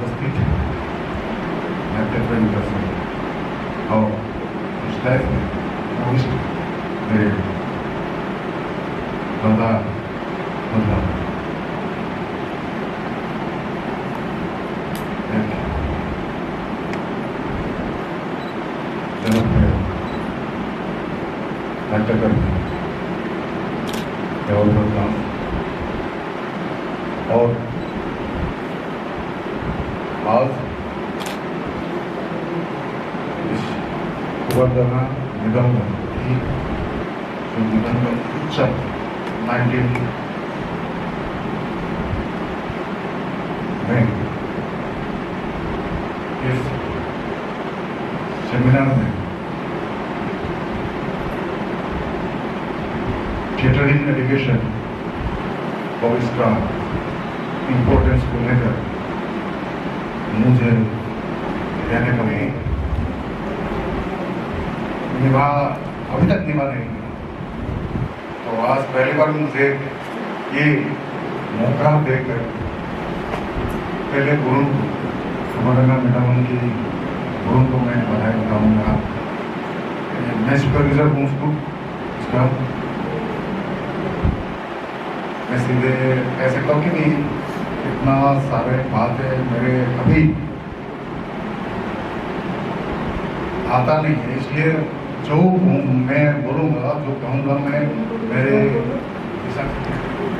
उपस्थित मैं different person और इस लाइफ में मोस्ट मेरे दादा मतलब जनप्रिय नाट्यकर और बदनाम और आज इस वर्धना निगम की जो निगम का उत्सव 19 में इस सेमिनार में थिएटर इन एजुकेशन और इसका इम्पोर्टेंस को लेकर मुझे कहने को नहीं निभा अभी तक निभा नहीं। तो आज पहली बार मुझे ये मौका देकर पहले गुरु सुमरना मैडम की गुरु को मैं बधाई बताऊंगा। मैं सुपरवाइजर हूँ उसका मैं सीधे ऐसे कहूँ कि नहीं इतना सारे बात है मेरे अभी आता नहीं है, इसलिए जो मैं बोलूँगा जो कहूँगा मैं मेरे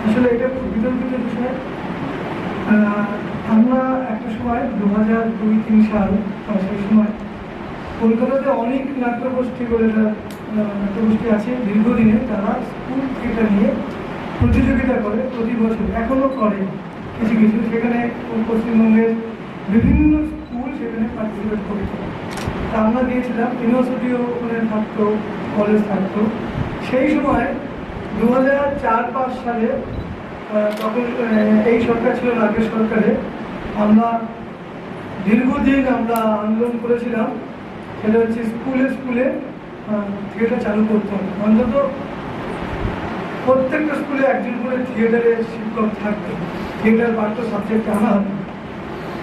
আসলে এটা খুব বিতর্কিত বিষয়। আমরা একটা সময় 2002-03 সাল সেই সময় কলকাতাতে অনেক নাট্যগোষ্ঠী বলে নাট্যগোষ্ঠী আছে দীর্ঘদিনে, তারা স্কুল থিয়েটার নিয়ে প্রতিযোগিতা করে প্রতি বছর, এখনও করে কিছু কিছু। সেখানে পশ্চিমবঙ্গের বিভিন্ন স্কুল সেখানে পার্টিসিপেট করেছে। তা আমরা দিয়েছিলাম, ইউনিভার্সিটিও ওখানে থাকতো, কলেজ থাকতো। সেই সময় 2004-05 সালে তখন এই সরকার ছিল রাজ্য সরকারে, আমরা দীর্ঘদিন আমরা আন্দোলন করেছিলাম। সেটা হচ্ছে স্কুলে স্কুলে থিয়েটার চালু করতে হবে, অন্তত প্রত্যেকটা স্কুলে একজন করে থিয়েটারের শিক্ষক থাকবে, থিয়েটার পাঠ্য সাবজেক্টে আনা হবে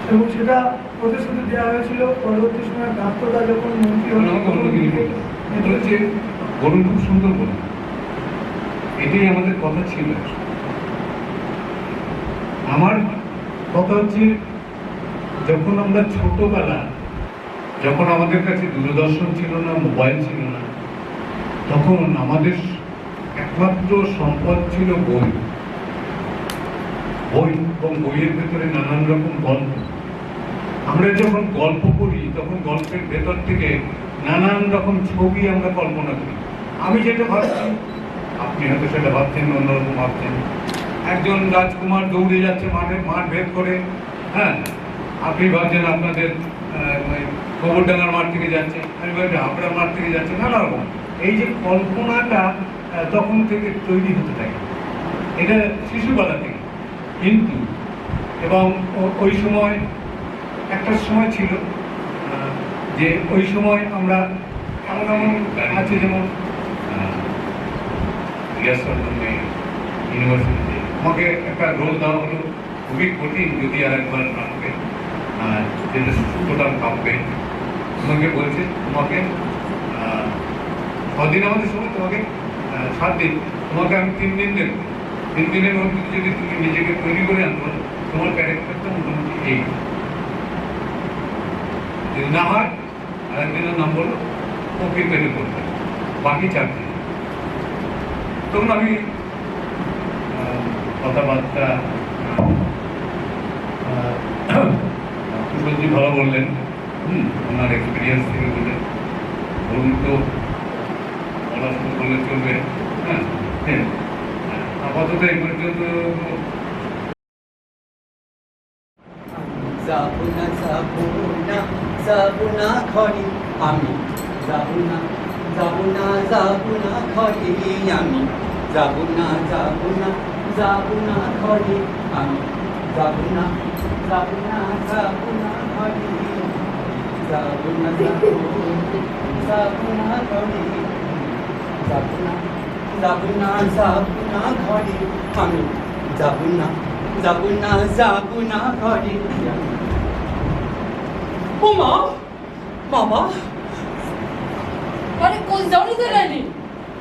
এবং সেটা প্রতিশ্রুতি দেওয়া হয়েছিল। পরবর্তী সময় ডাক্তাররা যখন মন্ত্রী বলুন, খুব সুন্দর বলুন, এটাই আমাদের কথা ছিল। আমার কথা হচ্ছে যখন আমরা ছোটবেলা, যখন আমাদের কাছে দূরদর্শন ছিল না, মোবাইল ছিল না, তখন আমাদের একমাত্র সম্পদ ছিল বই। বই এবং বইয়ের ভেতরে নানান রকম গল্প। আমরা যখন গল্প পড়ি তখন গল্পের ভেতর থেকে নানান রকম ছবি আমরা কল্পনা করি। আমি যেটা ভাবছি আপনি হয়তো সেটা ভাবছেন, অন্যরকম ভাবছেন। একজন রাজকুমার দৌড়ে যাচ্ছে মাঠ ভেদ করে, হ্যাঁ, আপনি ভাবছেন আপনাদের গোবরডাঙ্গার মাঠ থেকে যাচ্ছে, আমি ভাবছি হাবড়ার মাঠ থেকে যাচ্ছে, নানা রকম। এই যে কল্পনাটা তখন থেকে তৈরি হতে থাকে, এটা শিশুবেলা থেকে। কিন্তু এবং ওই সময় একটা সময় ছিল যে ওই সময় আমরা এমন এমন আছে, যেমন ইউনিভার্সিটিতে আমাকে একটা রোল দেওয়া হলো, খুবই কঠিন, যদি আর একবার আমাকে যেটা সুতরাং কাঁপবে। তোমাকে বলছে তোমাকে 6 দিন আমাদের সময়, তোমাকে 7 দিন, তোমাকে আমি 3 দিন দেব। 3 দিনের মধ্যে যদি তুমি নিজেকে তৈরি করে আনবো, তোমার ক্যারেক্টারটা মোটামুটি এই। যদি না হয় আরেকদিনের নাম বললো ওকে তৈরি করতে, বাকি 4 দিন। তখন আমি কথাবার্তা কুশলজি ভালো বললেন, ওনার এক্সপিরিয়েন্স থেকে বললেন, বলুন তো বলা শুরু করলে চলবে। হ্যাঁ, আপাতত এই পর্যন্ত। যাবনা যাবনা যাবনা ঘরে আমি, যাবনা যাবনা যাবনা ঘরে আমি, যাবনা যাবনা যাবনা ঘরে আমি, যাবনা যাবনা যাবনা ঘরে, যাবনা যাবনা ঘরে, যাবনা যাবনা যাবনা ঘরে আমি, যাবনা যাবনা যাবনা ঘরে। ও মা বাবা আরে কই যাওনি তো রানি?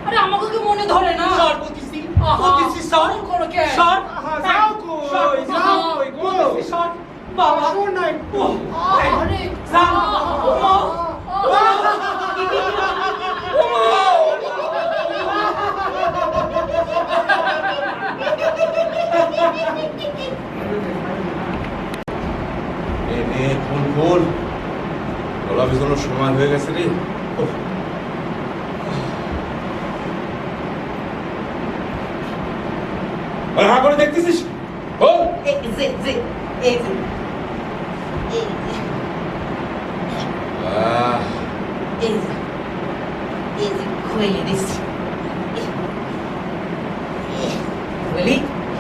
আরে আমাকে কি মনে ধরে না? সর পতিসি আহা, পতিসি সর এমন করো কেন? সর যাও কই, যাও কই গো। পতিসি সর বাবা শোন না একটু। আরে যা ও মা খোল গলা ভেজানোর সময় হয়ে গেছে রে উফ। আরে হা করে দেখতেছিস ও আহ,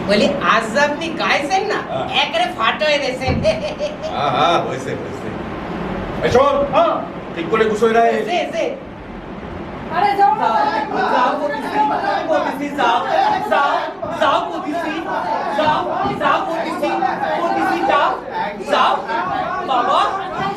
বলি আজ আপনি গাইছেন না একেবারে ফাটো হয়ে গেছেন আহা, হয়েছে হয়েছে এই শোন ঠিক করে গুছোই রাখ আরে যাও না। যাও পতিসি যাও যাও যাও পতিসি যাও যাও পতিসি পতিসি যাও যাও বাবা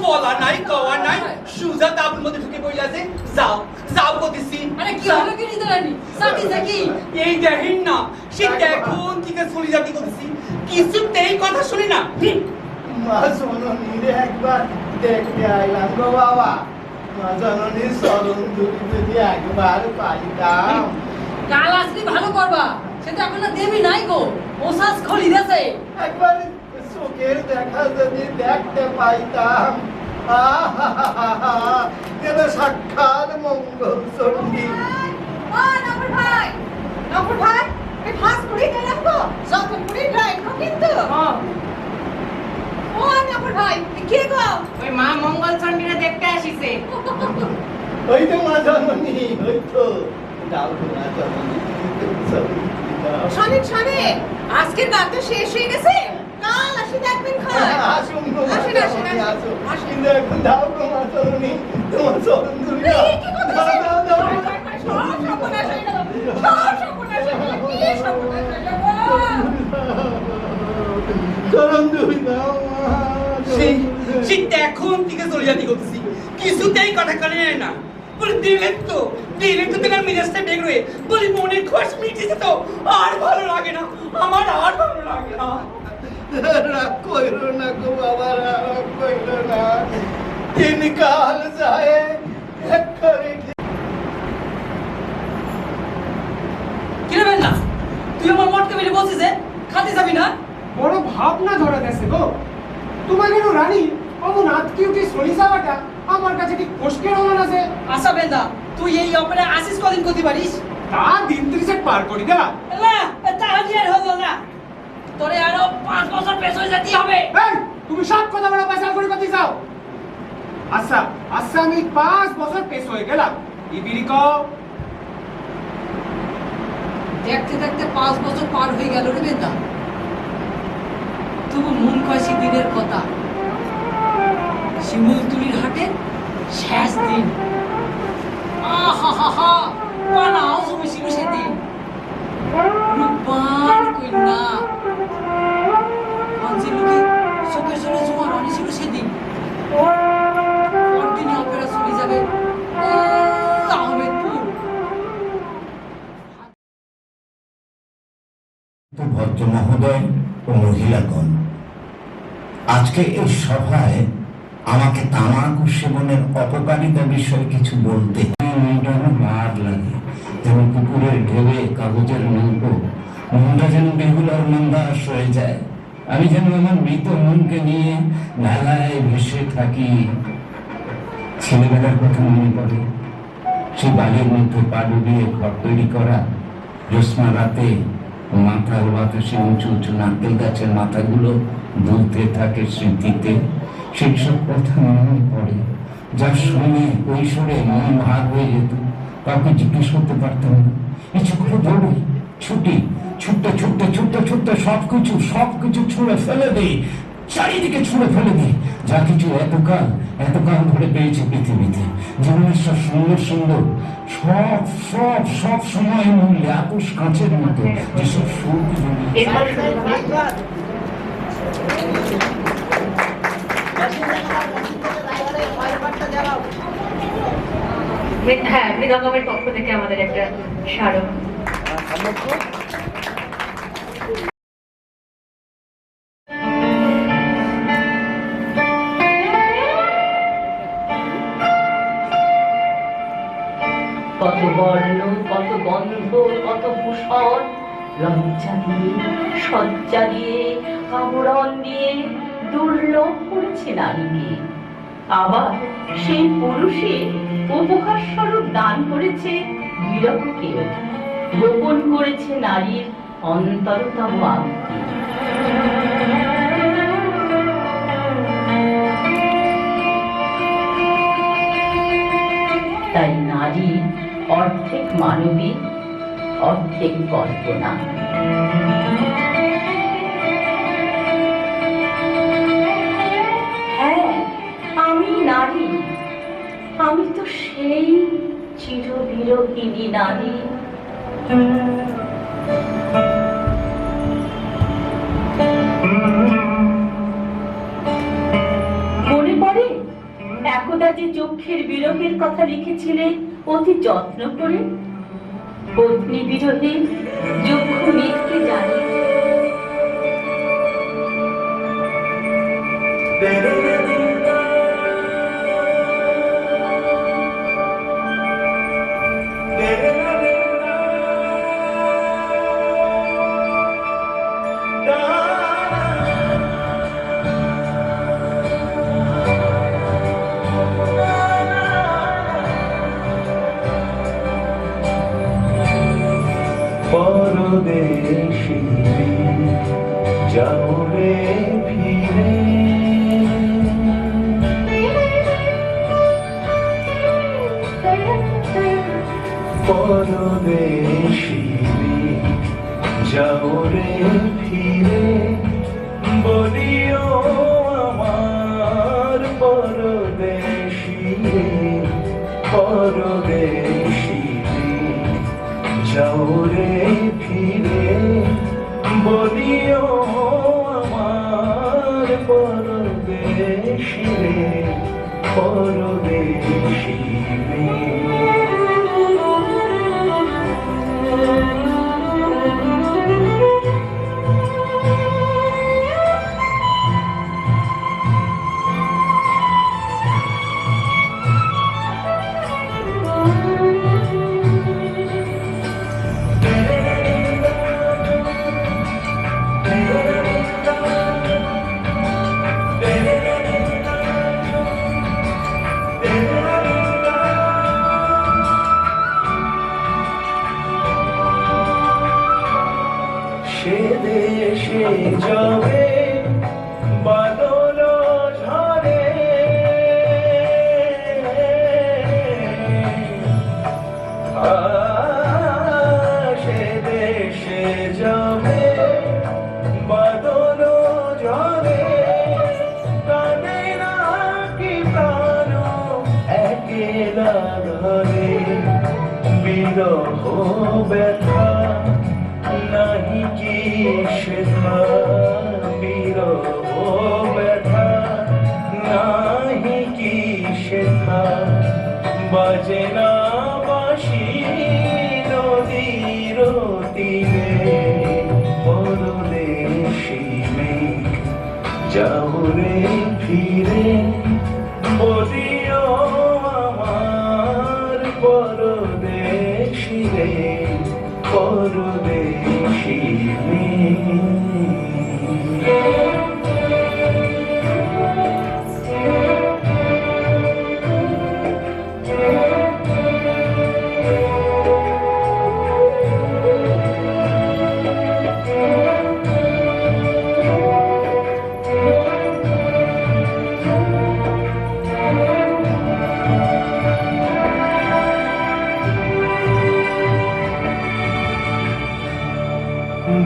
বলা নাই কওয়া নাই সুজা তাবুর মধ্যে ঢুকে পড়ে আছে যাও যাও পতিসি আরে কি হলো কি নিতে রানি? সাথী সাকি। এই দেখেন না সে দেখুন থেকে চলে যাবি করছি কিছুতেই কথা শুনি না মা জননীরে একবার দেখতে আইলাম গো বাবা। মা জননীর চরণ ধুলি যদি একবার পাইতাম। কাল আসলি ভালো করবা। সে তো এখন আর দেবী নাই গো। ওসাস খলি দেছে। একবার চোখের দেখা যদি দেখতে পাইতাম। আহা যেন সাক্ষাৎ মঙ্গল চণ্ডী। ও নকুল ভাই, নকুল ভাই, এই ফাঁস করে গেলাম গো, যত করে যাই কিন্তু। ও নকুল ভাই, কে গো? ওই মা মঙ্গল চণ্ডীরা দেখতে আসিছে ওই তো মা জননী, ওই তো দাও তো মা জননী, শোনেন শোনেন, আজকের রাত তো শেষ হয়ে গেছে, কাল আসি দেখবেন খায়। আসুন গো মা আসেন, আসেন, জননী, আসেন। আসুন। কিন্তু এখন দাও গো মা জননী, তোমার চরণ ধুলি দাও। এই, কি করতেছেন? দাও, দাও, দাও। সব সর্বনাশ হয়ে গেল, সব সর্বনাশ হয়ে গেল, কি সর্বনাশ হয়ে গেল? চরণ ধুলি দাও মা। সেই সে দেখুন থেকে চলে যাবি করছি কিছুতেই কথা কানে নেয় না বলে দিলেন তো তোমার মেজাজটা বের হয়ে বলি মনের খোশ মিটেছে তো আর ভালো লাগে না আমার আর ভালো লাগে না রাগ কইরো না গো বাবা, রাগ কইরো না। দিন কাল যায় এক করে কি রে বেন্না? তুই আমার মটকে বেরিয়ে বলছিস যে খাতে যাবি না? বড় ভাবনা ধরে গেছে গো। তোমার কেন রানী অমন আত্মীয় কি সরি যাওয়াটা আমার কাছে কি কষ্টের হলো না যে আচ্ছা বেন্দা, তুই এই অপরে আসিস কদিন করতে পারিস? তা দিন 30 পার করি না। না, তাহলে আর হলো না। তোরে আরো 5 বছর পেছনে যেতে হবে। এই তুমি সব কথা বড় পয়সা করে করতে যাও। আচ্ছা আচ্ছা আমি 5 বছর পেছ হয়ে গেলাম। ইবিরি কও দেখতে দেখতে 5 বছর পার হয়ে গেল রে বেন্দা। তবু মন কয় সে দিনের কথা। শিমুলতুলির হাটের শেষ দিন। আহা বানাও তুমি ছিল সেদিন। রূপবান কন্যা মঞ্চের লোকে চোখের জলে জোয়ার আনি ছিল সেদিন। পরদিনই অপেরা চলে যাবে আহমেদপুর। ভদ্র মহোদয় ও মহিলাগণ, আজকে এই সভায় আমাকে তামাকু সেবনের অপকারিতা বিষয়ে কিছু বলতে মার লাগে, যেন পুকুরের ঢেউয়ে কাগজের নৌকো, মনটা যেন বেহুলার মন্দাস হয়ে যায়। আমি যেন আমার মৃত মনকে নিয়ে মেলায় ভেসে থাকি। ছেলেবেলার কথা মনে পড়ে, সেই বালির মধ্যে পা ডুবিয়ে ঘর তৈরি করা, জ্যোৎস্না রাতে মাথার বাতাসে উঁচু উঁচু নারকেল গাছের মাথাগুলো দুলতে থাকে স্মৃতিতে। সেই সব কথা মনে পড়ে, যার শুনে কৈশোরে মন ভার হয়ে যেত। কাউকে জিজ্ঞেস করতে পারতাম না, ইচ্ছে করে দৌড়ি ছুটি, ছুটতে ছুটতে ছুটতে ছুটতে সবকিছু ছুঁড়ে ফেলে দেই, চারিদিকে ছুঁড়ে ফেলে দিই যা কিছু এতকাল ধরে পেয়েছে পৃথিবীতে। জীবনের সব সুন্দর সুন্দর সব সব সব সময় মূল্যে আপোষ কাঁচের মতো যেসব সুখ জড়িয়ে হ্যাঁ, মৃদঙ্গমের পক্ষ থেকে আমাদের একটা স্মারক। কত বর্ণ, কত গন্ধ, কত ভূষণ, লজ্জা দিয়ে, সজ্জা দিয়ে, আবরণ দিয়ে দুর্লভ করেছে নারীকে। আবার সেই পুরুষে উপহার স্বরূপ দান করেছে বিরহকেও, গোপন করেছে নারীর অন্তরতম আত্মা। তাই নারী অর্ধেক মানবী, অর্ধেক কল্পনা। হ্যাঁ, আমি নারী, আমি তো সেই চিরবিরোহিনী নারী। মনে পড়ে একদা যে চোখের বিরহের কথা লিখেছিলে অতি যত্ন করে? পত্নী বিরহে চক্ষু মেঘকে জানে। পরদেশী যাও রে ফিরে, পরদেশী যাও রে ফিরে, বলিও আমার পরদেশী, পরদেশী যাও রে ফিরে, বলিও আমার পরদেশী রে, পরদেশী রে। সে দেশে যাবে বাদল ঝরে, সে দেশে যাবে বাদল ঝরে, কাঁদে না কি প্রাণ একেলা ঘরে, বিরহ ব্যথা নাহি কি শেখা, বিরহ ব্যথা নাহি কি শেখা, বাজে না বাঁশি নদীর তীরে, পরদেশী মেঘ যাও রে ফিরে, বলিও আমার পরদেশী রে, পরদেশী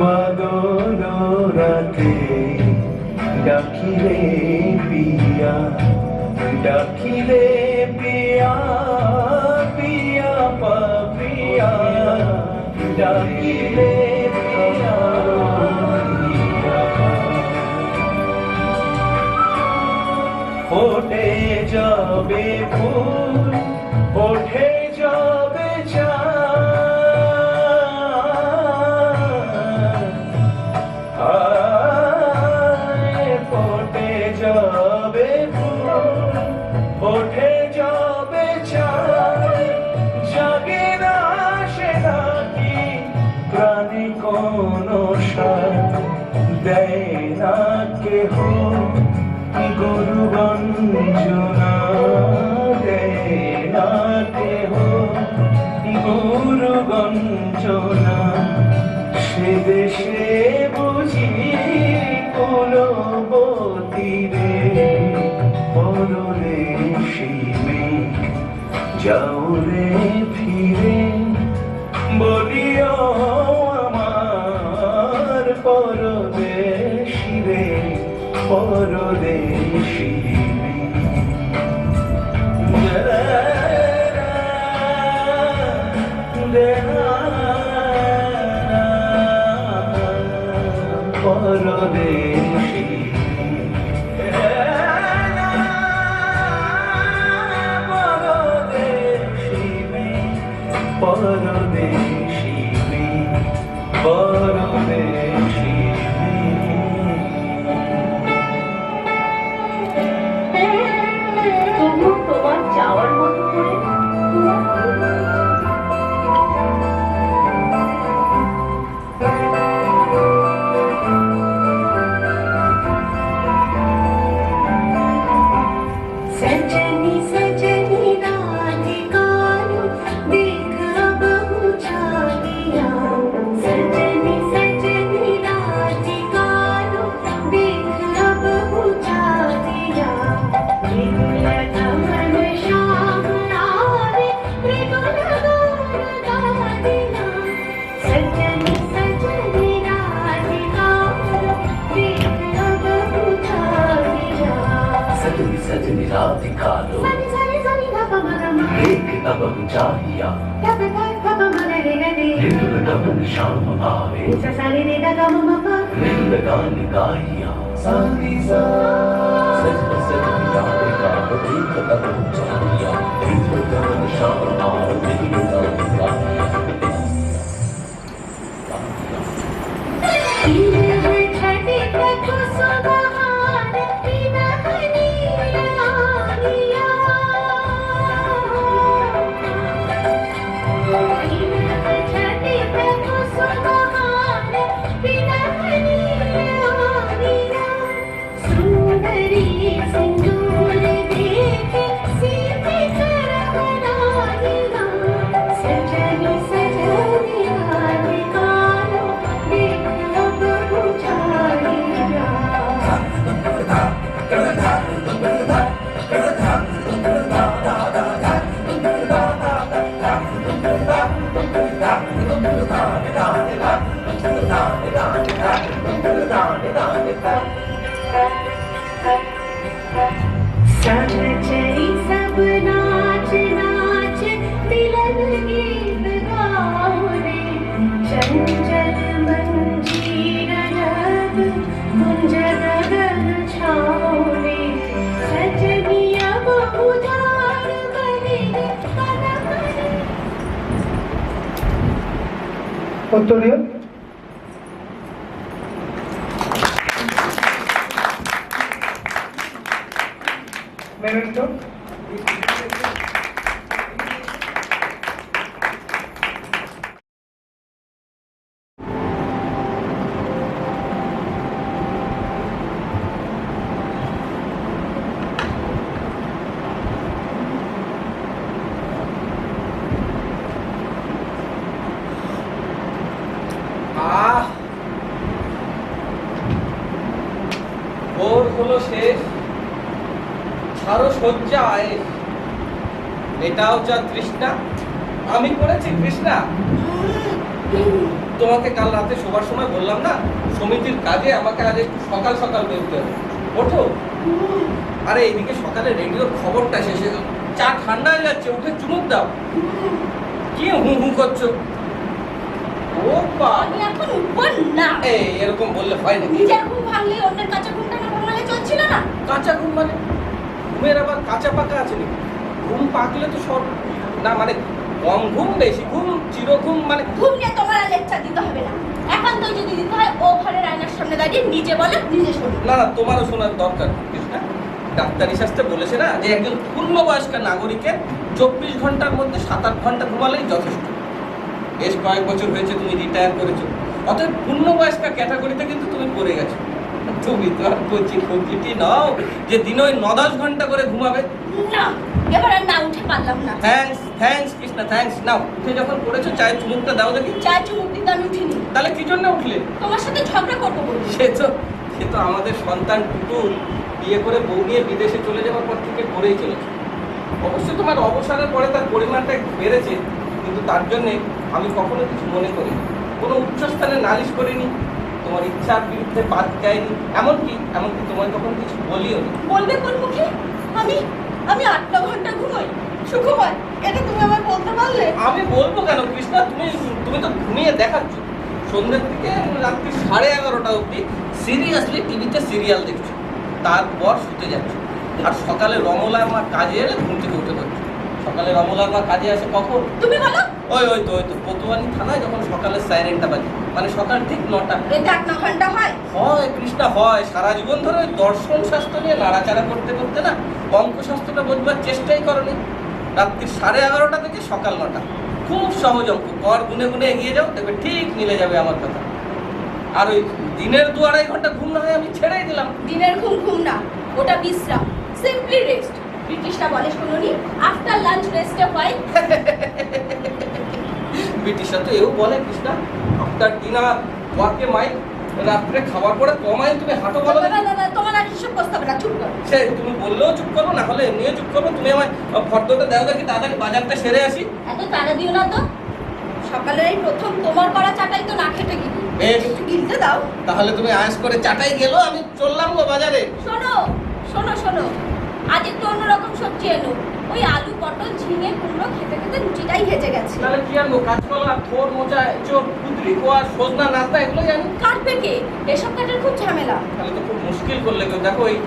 বাদল রাতে ডাকিলে পিয়া, ডাকিলে পিয়া, পিয়া পাপিয়া, ডাকিলে পিয়া, ফোটে যাবে ফুল ওঠে যাবে ফোটে যাবে ফুল ওঠে যাবে জাগে না সে নাকি প্রাণে কোনো সাথ দেয় না কেহ গুরু বঞ্চনা দেয় না কেহ গুরু বঞ্চনা সে দেশে বুঝি কুলবতী রে পরলে সীমে যাও রে ফিরে বলিও আমার পরদেশী রে পরদেশী পরদেশী পরদেশী পরদেশী তবু তোমার যাওয়ার মতো করে सजनी सजनी राधिका देख अब उछालिया सजनी सजनी राधिका देख अब उछालिया मृदुल गमन श्याम आवे मृदुल गान गादिया सजनी सजनी राधिका देख अब उछालिया सजनी सजनी राधिका लो देख अब चाहिया मृदुल गमन श्याम आवे मृदुल गान गाइया सजनी सजनी राधिका लो देख अब चाहिया मृदुल गमन श्याम आवे मृदुल गान गाइया छठी तक सुबहान पिनहनी आलिया छठी तक सुबहान पिनहनी आलिया सुंदरी सिंदूर देखे सीते करवनालिया सजनी सजनी राधिका देख अब उछालिया सब चली सब नाच नाच मिलन गीत गाओ रे चंचल मंजीर रब कुंज गगन छाओ रे सजनी अब उधार बने कदम उत्तरीय मेमेंटो ভোর হলো শেষ আরো সজ্জা আয়েস এটাও যা তৃষ্ণা আমি করেছি তৃষ্ণা তোমাকে কাল রাতে শোবার সময় বললাম না সমিতির কাজে আমাকে আজ একটু সকাল সকাল বেরোতে হবে ওঠো আরে এইদিকে সকালে রেডিওর খবরটা শেষে চা ঠান্ডা হয়ে যাচ্ছে উঠে চুমুক দাও কি হু হু করছো ও আমি এখন উপর না এই এরকম বললে হয় না নিজের ঘুম ভাঙলে অন্যের কাঁচা ঘুমটা না ভাঙলে চলছিল না কাঁচা ঘুম মানে ঘুমের আবার কাঁচা পাকা আছে নাকি? ঘুম পাকলে তো সব না, মানে কম ঘুম বেশি ঘুম চিরঘুম, মানে ঘুম নিয়ে তোমার আর লেকচার দিতে হবে না। একান্ত যদি দিতে হয় ও ঘরের আয়নার সামনে দাঁড়িয়ে নিজে বলে নিজে শোনো। না না, তোমারও শোনার দরকার কৃষ্ণা। ডাক্তারি শাস্ত্রে বলেছে না যে একজন পূর্ণবয়স্ক নাগরিকের 24 ঘন্টার মধ্যে 7-8 ঘন্টা ঘুমালেই যথেষ্ট। বেশ কয়েক বছর হয়েছে তুমি রিটায়ার করেছো, অতএব পূর্ণবয়স্ক ক্যাটাগরিতে কিন্তু তুমি পড়ে গেছো। তুমি তো আর কচি খুঁটিটি নাও যে দিনে ওই 9-10 ঘন্টা করে ঘুমাবে। না, এবার আর না উঠে পারলাম না। Thanks Krishna, thanks. নাও, উঠে যখন পড়েছো চায়ের চুমুকটা দাও দেখি। চায়ের চুমুক দিতে আমি উঠিনি। তাহলে কি জন্য উঠলে? তোমার সাথে ঝগড়া করবো বলে। সে তো আমাদের সন্তান টুটুল বিয়ে করে বউ নিয়ে বিদেশে চলে যাওয়ার পর থেকে করেই চলেছে। অবশ্য তোমার অবসরের পরে তার পরিমাণটা একটু বেড়েছে, কিন্তু তার জন্যে আমি কখনো কিছু মনে করিনি, কোনো উচ্চস্থানে নালিশ করিনি, তোমার ইচ্ছার বিরুদ্ধে বাদ যায়নি, এমনকি তোমায় তখন কিছু বলিও নি। বলবে কোন মুখে? আমি 8-9 ঘন্টা ঘুমাই সুখময়, এটা তুমি আমায় বলতে পারলে? আমি বলবো কেন কৃষ্ণা? তুমি তো ঘুমিয়ে দেখাচ্ছ। সন্ধ্যের দিকে রাত্রি 11:30 অবধি সিরিয়াসলি টিভিতে সিরিয়াল দেখছো, তারপর শুতে যাচ্ছ। আর সকালে রমলার মা কাজে এলে ঘুম থেকে উঠে পড়ছো। সকালে রমলার মা কাজে আসে কখন? তুমি বলো। ওই তো কোতোয়ালি থানায় যখন সকালে সাইরেনটা বাজে, মানে সকাল ঠিক 9টা। এটা 8-9 ঘন্টা হয়? হয় কৃষ্ণা, হয়। সারা জীবন ধরে ওই দর্শন শাস্ত্র নিয়ে নাড়াচাড়া করতে করতে না অঙ্ক শাস্ত্রটা বোঝবার চেষ্টাই করনি। রাত্রি 11:30 থেকে সকাল 9টা, খুব সহজ অঙ্ক। কর গুনে গুনে এগিয়ে যাও, দেখবে ঠিক মিলে যাবে আমার কথা। আর ওই দিনের 2-2.5 ঘন্টা ঘুম না হয় আমি ছেড়েই দিলাম। দিনের ঘুম না, ওটা বিশ্রাম, সিম্পলি রেস্ট। ব্রিটিশরা বলে শোনোনি, আফটার লাঞ্চ রেস্টে হয়। ব্রিটিশরা তো এও বলে কৃষ্ণা, আফটার ডিনার ওয়াকে মাইল, রাত্রে খাবার পরে কমাইল তুমি হাঁটো বলো। না, তোমার আর হিসেব করতে হবে না, চুপ করো। সে তুমি বললেও চুপ করবো, না হলে এমনিও চুপ করবো। তুমি আমায় ফটোটা দাও দেখি, তাড়াতাড়ি বাজারটা সেরে আসি। এত তাড়া দিও না তো, সকালের এই প্রথম তোমার করা চাটাই তো না খেতে গিলি। একটু গিলতে দাও। তাহলে তুমি আয়েস করে চাটাই গেলো, আমি চললাম গো বাজারে। শোনো, আজ একটু অন্যরকম সবজি এনো। ওই আলু, পটল, ঝিঙে, কুমড়ো খেতে খেতে রুটিটাই হেজে গেছে। তাহলে কি আনবো? কাঁচকলা, থোর, মোচা, এঁচোড়, কুঁদরি, কোয়াশ, সজনা, নাস্তা, এগুলো জানি। কাটবে কে? এসব কাটার খুব ঝামেলা। তাহলে তো খুব মুশকিল করলে কেউ। দেখো এই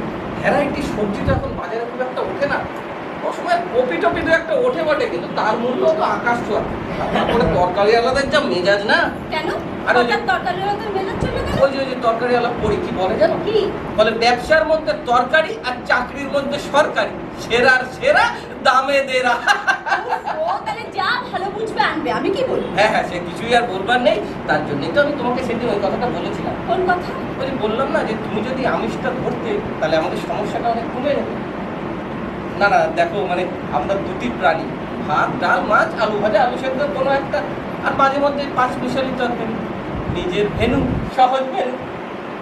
ভ্যারাইটি সবজি তো এখন বাজারে খুব একটা ওঠে না। অসময় কপি টপি তো একটা ওঠে বটে, কিন্তু তার মূল্য তো আকাশ ছোঁয়া। তারপরে তরকারি আলাদার যা মেজাজ না। কেন? আর ওই যে তরকারি আলাদার মেজাজ চলবে কেন? ওই যে তরকারি আলাদা পড়ি কি বলে জানো? কি বলে? ব্যবসার মধ্যে তরকারি আর চাকরির মধ্যে সরকারি, সেরার সেরা, দামে দেরা। ও তাহলে যা ভালো বুঝবে আনবে, আমি কি বলবো? হ্যাঁ, সে কিছুই আর বলবার নেই। তার জন্যই তো আমি তোমাকে সেদিন ওই কথাটা বলেছিলাম। কোন কথা? ওই যে বললাম না যে তুমি যদি আমিষটা ধরতে, তাহলে আমাদের সমস্যাটা অনেক কমে যেত। না দেখো, মানে আমরা দুটি প্রাণী, ভাত, ডাল, মাছ, আলু ভাজা, আলু সেদ্ধ কোনো একটা, আর মাঝে মধ্যে 5 মিশালি তরকারি। নিজের ভেনু, সহজ ভেনু।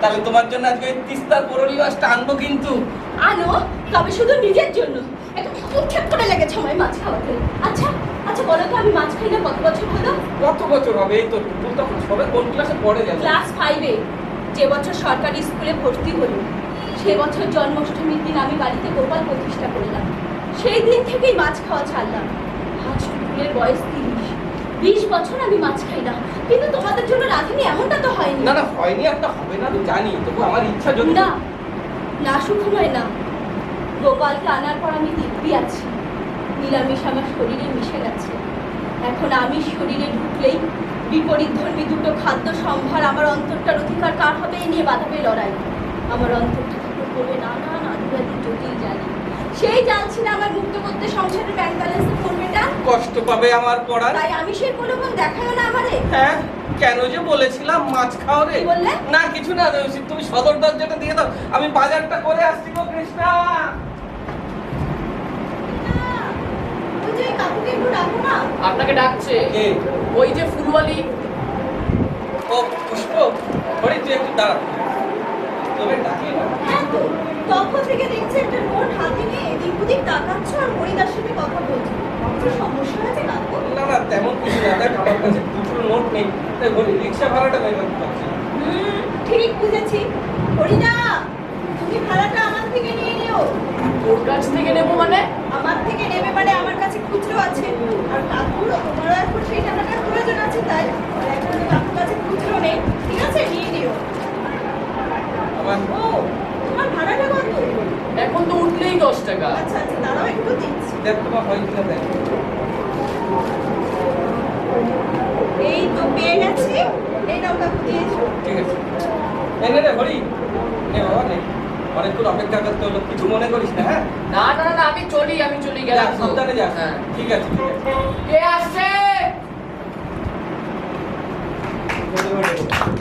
তাহলে তোমার জন্য আজকে ওই তিস্তার বরলি মাছটা আনবো কিন্তু। আনো, তবে শুধু নিজের জন্য। একটু উৎক্ষেপ করে লেগেছে আমার মাছ খাওয়াতে। আচ্ছা বলো তো, আমি মাছ খাই না কত বছর হলো? কত বছর হবে? এই তো টুটুল তখন সবে কোন ক্লাসে পড়ে যাবে? ক্লাস 5-এ। যে বছর সরকারি স্কুলে ভর্তি হলো, সে বছর জন্মাষ্টমীর দিন আমি বাড়িতে গোপাল প্রতিষ্ঠা করলাম। সেই দিন থেকেই মাছ খাওয়া ছাড়লাম। আজ টুটুলের বয়স 30 বছর আমি মাছ খাই না। কিন্তু তোমাদের জন্য রাঁধিনি, এমনটা তো হয়নি। না হয়নি, একটা হবে না আমি জানি, তবু আমার ইচ্ছা যদি না সুখময় না। গোপালকে আনার পর আমি দিব্যি আছি। নিরামিষ আমার শরীরে মিশে গেছে। এখন আমি শরীরে ঢুকলেই বিপরীত ধর্মী দুটো খাদ্য সম্ভার আমার অন্তরটার অধিকার কার হবে এ নিয়ে বাঁধাবে লড়াই। আমার অন্তরটা ঠাকুর করবে নানান আদিবাদী জটিল জানি। সেই জানছি না আমার মুক্ত করতে সংসারের ব্যাংক ব্যালেন্সে পড়বেটা। কষ্ট পাবে আমার পড়া। তাই আমি সেই প্রলোভন দেখায় না আমারে। হ্যাঁ, কেন যে বলেছিলাম মাছ খাও রে। বললে না কিছু না, তুমি সদর দরজাটা দিয়ে দাও, আমি বাজারটা করে আসছি গো কৃষ্ণা। আপনাকে ডাকছে ওই যে ফুলওয়ালি। ও পুষ্প, তুই একটু দাঁড়া, তবে ডাকি না। হ্যাঁ তো, তখন থেকে দেখছি একটা নোট হাতে নিয়ে এদিক ওদিক তাকাচ্ছ আর হরিদার সাথে কথা বলছো। সমস্যা আছে কাকু? না তেমন কিছু না। দেখ আমার কাছে দুটো নোট নেই, তাই বলি রিক্সা ভাড়াটা বের করতে পারছি। ঠিক বুঝেছি। হরিদা, তুমি ভাড়াটা আমার থেকে নিয়ে নিও। তোর কাছ থেকে নেবো মানে? আমার থেকে নেবে মানে আমার কাছে খুচরো আছে। আর কাকুর তোমার এখন সেই টাকাটার প্রয়োজন আছে, তাই আর এখন কাকুর কাছে খুচরো নেই। ঠিক আছে, নিয়ে নিও। ও, তোমার ভাড়াটা কত? এখন তো উঠলেই 10 টাকা। আচ্ছা আচ্ছা দাঁড়াও একটু দিচ্ছি। দেখ তোমার হয় কিনা দেখ। এই তো পেয়ে গেছি, এই নাও কাকু দিয়েছো। ঠিক আছে। এনে রে হরি, নে বাবা নে। অনেকক্ষণ অপেক্ষা করতে হলো, কিছু মনে করিস না, হ্যাঁ? না না না, আমি চলি গেলাম। যা, সাবধানে যা। হ্যাঁ। ঠিক আছে, ঠিক আছে। কে আসছে? চলে, চলে।